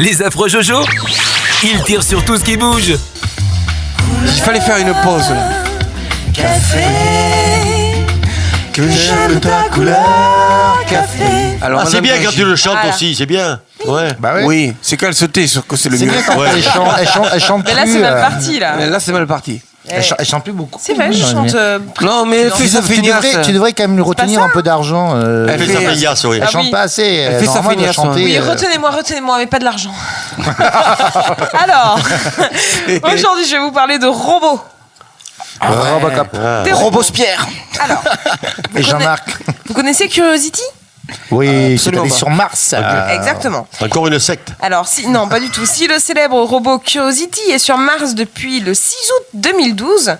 Les affreux Jojo, ils tirent sur tout ce qui bouge. Il fallait faire une pause là. Café, que j'aime ta couleur, café. Alors, c'est bien quand tu le chantes Voilà. aussi, c'est bien. Ouais. Bah oui, c'est quand elle se tait, sûr que c'est le C'est mieux. bien quand Ouais. elle chante Mais là, plus. c'est mal parti, là. Mais là, c'est mal parti. Elle chante plus beaucoup. C'est vrai, je Non, chante. Non, mais elle fait sa feignasse. Tu devrais quand même lui retenir ça. un peu d'argent. Elle Elle fait sa feignasse, oui. Elle Ah chante oui. pas assez. Elle fait sa Normalement, elle doit feignasse, chanter. Oui, retenez-moi, mais pas de l'argent. Alors, aujourd'hui, je vais vous parler de robots. Robocop. Des Robespierre. Alors, Et Jean-Marc. vous connaissez Curiosity? Oui, c'est absolument allé pas. sur Mars. Exactement. Encore une secte. Alors, non, pas du tout. Si le célèbre robot Curiosity est sur Mars depuis le 6 août 2012,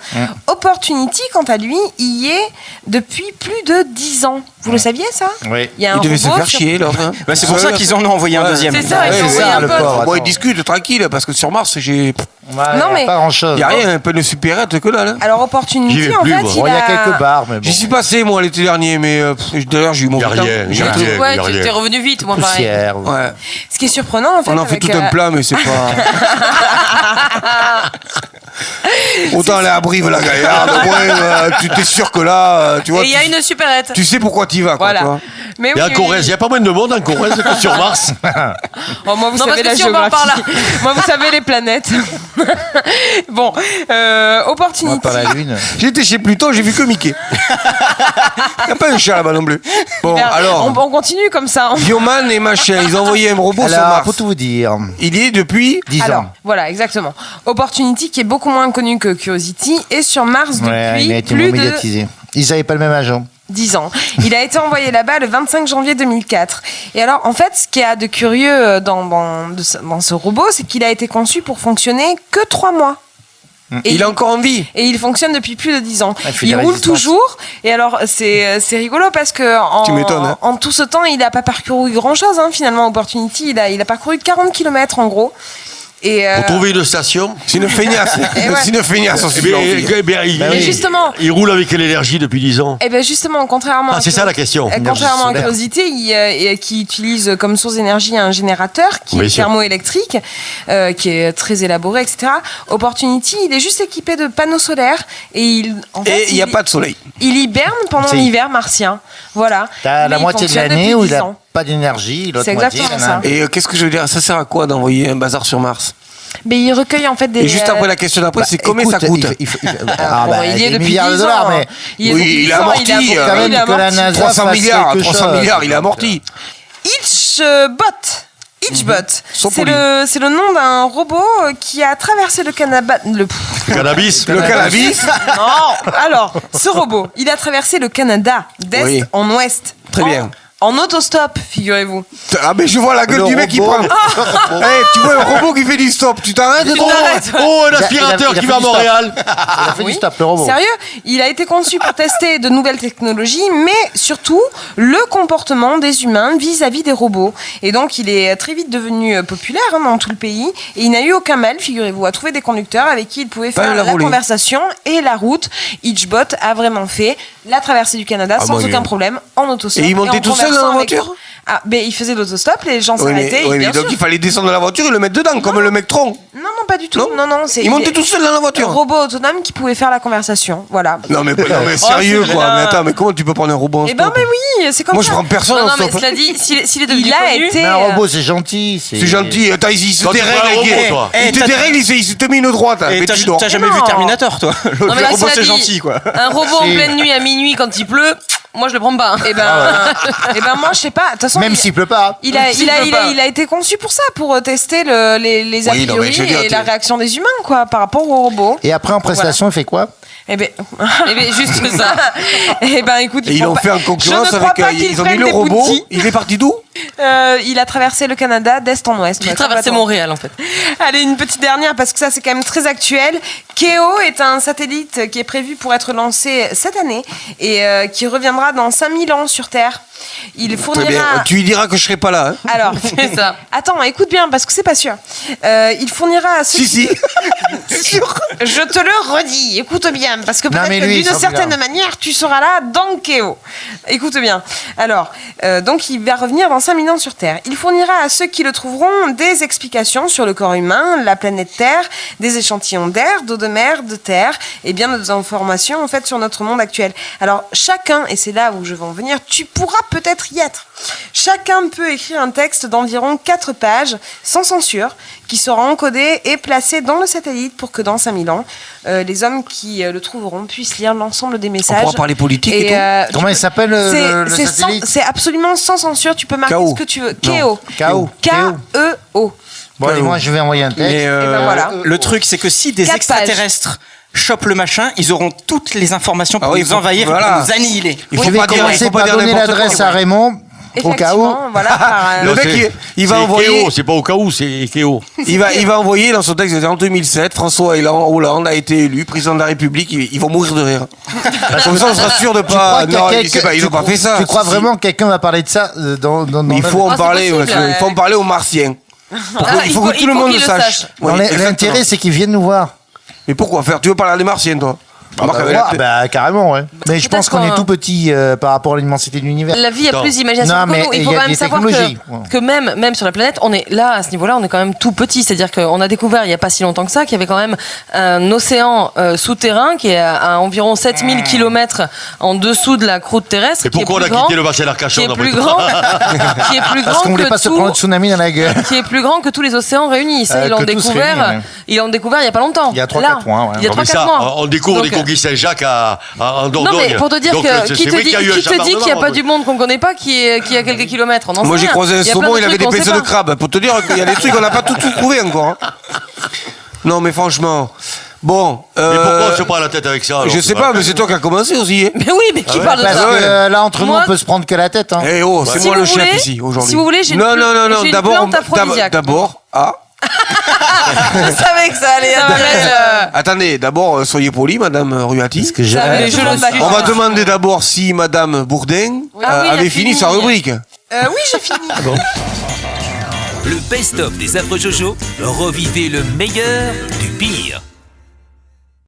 Opportunity, quant à lui, y est depuis plus de 10 ans. Vous le saviez, ça? Oui. Il y a un Il devait se robot faire sur- chier, là. Bah, c'est pour ça qu'ils en ont envoyé un deuxième. C'est ça, ils Ouais, ont c'est envoyé ça, un le pote. pauvre. Bon, ils Attends. discutent tranquille, parce que sur Mars, j'ai. Non, mais- Pas grand-chose. Il n'y a rien, un peu de supérette que là. Alors, J'y Opportunity, vais en plus, fait, moi. Bon, il y a quelques bars, mais bon. J'y suis passé, moi, l'été dernier, mais d'ailleurs, j'ai eu mon Il n'y a putain. rien, il y a J'ai- rien. Ouais, il y a tu rien. t'es revenu vite, moi, pareil. Poussière. Ouais. Ce qui est surprenant, en fait. On en fait avec, tout un plat, mais c'est pas. Autant aller à Brive, la Gaillarde, au moins, tu t'es sûr que là, tu vois. Et il y a une supérette. Tu sais pourquoi tu y vas, quoi. Voilà. tu vois. Mais Il y a oui, un Corrèze, il n'y a pas moins de monde en Corrèze que sur Mars. Oh, moi, vous Non, savez parce que la si on part par géographie. Moi, vous savez les planètes. Bon, Moi, Opportunity. par la Lune. J'étais chez Pluton, j'ai vu que Mickey. Il n'y a pas un chat là-bas non plus. Bon, Merde, alors, on continue comme ça. Bioman et machin, ils ont envoyé un robot sur Alors, Mars. pour tout vous dire, Il y est depuis 10 Alors, ans. voilà, exactement. Opportunity, qui est beaucoup moins connu que Curiosity, est sur Mars Ouais, depuis il a été plus moins de médiatisé. Ils n'avaient pas le même agent. 10 ans. Il a été envoyé là-bas le 25 janvier 2004. Et alors, en fait, ce qu'il y a de curieux dans ce robot, c'est qu'il a été conçu pour fonctionner que 3 mois. Et Il est encore en vie. Et il fonctionne depuis plus de 10 ans. Il fait Il des roule résistances. toujours. Et alors, c'est rigolo parce que Tu m'étonnes, hein. en tout ce temps, il n'a pas parcouru grand-chose. Finalement, Opportunity, il a parcouru 40 km en gros. Et, Pour trouver une station. C'est une feignasse. Et ouais. C'est une feignasse, on Eh s'est bien, dit. il, Bah et oui. justement, il roule avec l'énergie depuis 10 ans. et ben justement, contrairement Ah, c'est ça la question. Contrairement à solaire. Curiosity, qui utilise comme source d'énergie un générateur qui Bien est sûr. thermoélectrique, qui est très élaboré, etc. Opportunity, il est juste équipé de panneaux solaires et Et il n'y a pas de soleil. il hiberne pendant Si. l'hiver martien. Voilà. T'as Mais la il moitié de fonctionne l'année depuis où 10 il n'a ans. pas d'énergie, l'autre C'est moitié. exactement il en a. ça. Et qu'est-ce que je veux dire? Ça sert à quoi d'envoyer un bazar sur Mars? Mais il recueille en fait des. Et juste après la question d'après, c'est combien Écoute, ça coûte? Ah, Bon, bah, il y est des depuis milliards de 10 dollars, ans, mais hein. Il est Oui, depuis il 10 est ans, amorti, il a- quand il même est que la amorti. NASA 300 fasse milliards, quelque 300 chose. milliards, il est amorti. Itchbot. Sans C'est poli. c'est le nom d'un robot qui a traversé le Canada. Cannabis. Le cannabis. Non. Alors, ce robot, il a traversé le Canada d'est Oui. en ouest. Très bien. En autostop, figurez-vous. Ah, mais je vois la gueule Le du mec qui robot. prend. Tu vois un robot qui fait du stop, tu t'arrêtes? Tu t'arrêtes. Oh, un Il a- aspirateur il a qui fait va à du stop. Montréal. Il a fait Oui. du stop, le robot. Sérieux, il a été conçu pour tester de nouvelles technologies, mais surtout le comportement des humains vis-à-vis des robots. Et donc, il est très vite devenu populaire dans tout le pays. Et il n'a eu aucun mal, figurez-vous, à trouver des conducteurs avec qui il pouvait Pas faire la la volée. conversation et la route. Itchbot a vraiment fait la traversée du Canada Ah, sans mon aucun Dieu. problème en autostop. Et il montait en tout seul conversant dans la avec- voiture? Ah, mais il faisait l'autostop, les gens Oui, s'arrêtaient. mais, et bien donc sûr. il fallait descendre de la voiture et le mettre dedans, comme le mec tronc. Non, pas du tout. Non Non, c'est Il montait tout seul dans la un voiture. robot autonome qui pouvait faire la conversation. Voilà. Non, mais sérieux, c'est quoi. bien. Mais attends, mais comment tu peux prendre un robot en Eh ben, stop? mais oui, c'est comme Moi, ça. je prends personne Non, en non, mais stop. cela dit, s'il est devenu Il a connu, été. Mais un robot, c'est gentil. C'est gentil. Attends, il se Quand tu prends un dérègle. robot, toi. Il te dérègle, il se te met une droite. Et Mais t'as tu dors. t'as jamais Non. vu Terminator, toi? Non, mais Le là, robot, cela c'est dit, gentil, quoi. un robot en Si. pleine nuit à minuit quand il pleut, moi je le prends pas. Eh ben, moi, je sais pas. De toute façon, Même s'il pleut pas. il a été conçu pour ça, pour tester les a Oui, non, mais priori je veux dire, et la réaction des humains, quoi, par rapport au robot. Et après, en prestation, il fait quoi? Eh ben, Eh bien, juste ça. eh ben, écoute, Et ils l'ont fait en concurrence avec. Ils ont mis le robot. Il est parti d'où? Il a traversé le Canada d'est en ouest. J'ai ouais, traversé complètement. Montréal en fait. Allez, une petite dernière parce que ça c'est quand même très actuel. Keo est un satellite qui est prévu pour être lancé cette année et qui reviendra dans 5000 ans sur Terre. Il Très fournira... bien. Tu lui diras que je serai pas là. Hein. Alors, C'est ça. attends, écoute bien parce que c'est pas sûr. Il fournira à ceux Si, qui... si. Je te le redis, écoute bien, parce que Non, peut-être mais que lui, d'une il sera plus certaine là. manière, tu seras là dans Kéo. Écoute bien. Alors, donc il va revenir dans 5000 ans sur Terre. Il fournira à ceux qui le trouveront des explications sur le corps humain, la planète Terre, des échantillons d'air, d'eau de mer, de terre, et bien d'autres informations en fait sur notre monde actuel. Alors chacun, et c'est là où je veux en venir, tu pourras peut-être y être. Chacun peut écrire un texte d'environ 4 pages, sans censure, qui sera encodé et placé dans le satellite pour que dans 5000 ans, les hommes qui le trouveront puissent lire l'ensemble des On messages. pourra parler politique et tout. tu Comment il peux- s'appelle le c'est satellite c'est absolument sans censure, tu peux marquer K.O. ce que tu veux. Kéo. K.O. K-E-O. Bon, allez, moi, je vais envoyer un texte. Mais ben voilà. le truc, c'est que si des 4 extraterrestres chopent le machin, ils auront toutes les informations pour Ah oui, nous faut- envahir, voilà. pour nous annihiler. Il Je faut vais pas dire, il commencer faut pas par dire donner n'importe l'adresse quoi. à Raymond, au cas où. Effectivement, voilà. Le mec, il va envoyer. Kéo, c'est pas au cas où, c'est Kéo. Il va envoyer dans son texte en 2007, François Hollande a été élu président de la République. Ils vont mourir de rire. Comme ça, on sera sûr de Tu crois pas. qu'il y a Non, quelqu'un- ils n'ont pas fait ça. Tu crois Si, vraiment que quelqu'un va parler de ça dans mais il faut en Ah, c'est parler. possible, Il faut en parler aux Martiens. Il faut que tout le monde le sache. Non, Oui, exactement. l'intérêt, c'est qu'ils viennent nous voir. Mais pourquoi faire? Tu veux parler à des Martiens, toi? Remarque, avec Ouais, la- carrément, ouais. Mais je pense qu'on est Peut-être tout petit par rapport à l'immensité de l'univers. La vie a Attends. plus d'imagination Non, que mais nous. Il il faut y a quand même des savoir technologies. que même sur la planète, on est là, à ce niveau-là, on est quand même tout petit. C'est-à-dire qu'on a découvert il n'y a pas si longtemps que ça qu'il y avait quand même un océan souterrain qui est à environ 7000 km en dessous de la croûte terrestre. Et qui est pourquoi on a plus grand- quitté le bassin qui d'Arcachon est d'après plus toi grand, qui est plus Parce grand qu'on voulait que pas se prendre le tout, tsunami dans la gueule. qui est plus grand que tous les océans réunis. Ça, ils l'ont Que tous découvert. réunis, ouais. Ils l'ont découvert il y a pas longtemps. Il y a 3-4 Là, mois, ouais. Il y a Non, mais 3-4 ça, mois. on découvre Donc, des conquilles Saint-Jacques en Dordogne. non mais pour te dire Donc, que c'est qui te vrai dit qu'il y a eu un qu'il n'y a chambardement, pas du monde qu'on connaît pas qui est à quelques kilomètres. On en Moi, sait j'ai rien. croisé un Il y a plein saumon, de il avait trucs des qu'on sait pinceaux de pas. crabe. Pour te dire qu'il y a des trucs qu'on n'a pas tout trouvé encore. Hein. Non, mais franchement. Bon. Mais pourquoi on se prend la tête avec ça alors, Je sais pas, mais c'est toi qui as commencé aussi. Hein. Mais oui, mais qui parle de Parce ça que ouais. là, entre nous, Moi- on peut se prendre que la tête. Hein. Eh oh, c'est Si moi vous le chef voulez- ici aujourd'hui. si vous voulez, j'ai une non, pl- non, non, non. j'ai une D'abord, plante aphrodisiaque. d'abord. Ah. Je savais que ça allait être. Attendez, d'abord, soyez poli, Madame Ruati. Parce que Ça, j'ai. mais je le suis. On va demander d'abord si Madame Bourdin Ah oui, elle a avait fini fini. sa rubrique. Oui, j'ai fini. Le best-of des affreux Jojo, revivez le meilleur du pire.